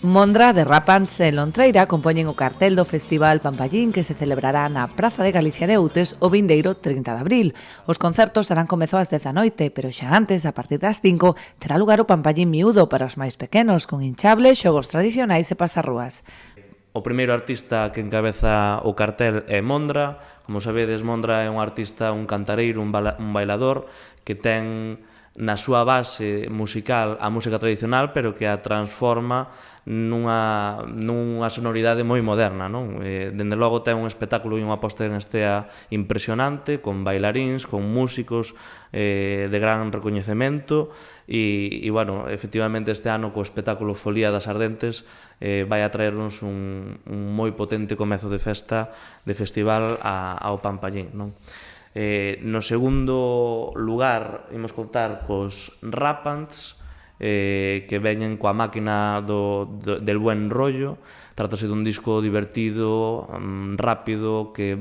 Mondra, Derrapants e Lontreira compoñen o cartel do Festival Pampallín que se celebrará na Praza de Galicia de Outes o vindeiro 30 de abril. Os concertos darán comezo ás 10 da noite, pero xa antes, a partir das 5, terá lugar o Pampallín miúdo para os máis pequenos, con hinchables, xogos tradicionais e pasarrúas. O primeiro artista que encabeza o cartel é Mondra. Como sabedes, Mondra é un artista, un cantareiro, un bailador que ten na súa base musical a música tradicional, pero que a transforma nunha sonoridade moi moderna, non? Dende logo ten un espectáculo e unha posta en escena impresionante, con bailaríns, con músicos de gran recoñecemento e, bueno, efectivamente este ano co espectáculo Folía das Ardentes vai a traernos un moi potente comezo de festa, de festival ao Pampallín, non? No segundo lugar, imos contar cos Rapants, que veñen coa máquina del buen rollo. Trátase dun disco divertido, rápido, que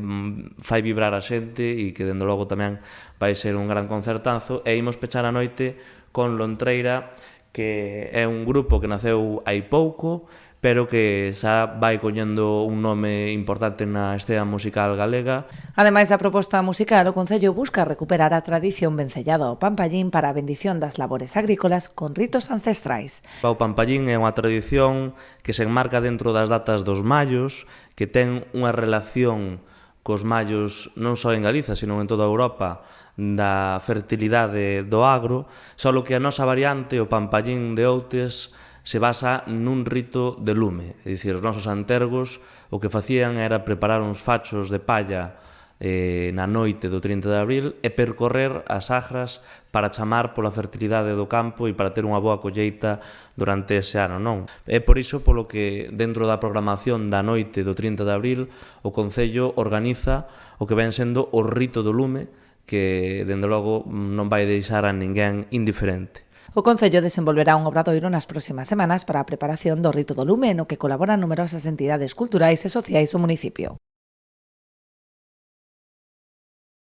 fai vibrar a xente e que, dende logo, tamén vai ser un gran concertazo. E imos pechar a noite con Lontreira, que é un grupo que naceu hai pouco, pero que xa vai coñendo un nome importante na escena musical galega. Ademais da proposta musical, o Concello busca recuperar a tradición vencellada ao Pampallín para a bendición das labores agrícolas con ritos ancestrais. O Pampallín é unha tradición que se enmarca dentro das datas dos mallos, que ten unha relación cos mallos non só en Galiza, sino en toda Europa, da fertilidade do agro, só que a nosa variante, o Pampallín de Outes, se basa nun rito de lume. É dicir, os nosos antergos o que facían era preparar uns fachos de palla na noite do 30 de abril e percorrer as agras para chamar pola fertilidade do campo e para ter unha boa colleita durante ese ano, non? É por iso polo que dentro da programación da noite do 30 de abril o Concello organiza o que ven sendo o rito do lume, que, dende logo, non vai deixar a ninguén indiferente. O Concello desenvolverá un obradoiro nas próximas semanas para a preparación do rito do lume, no que colaboran numerosas entidades culturais e sociais do municipio.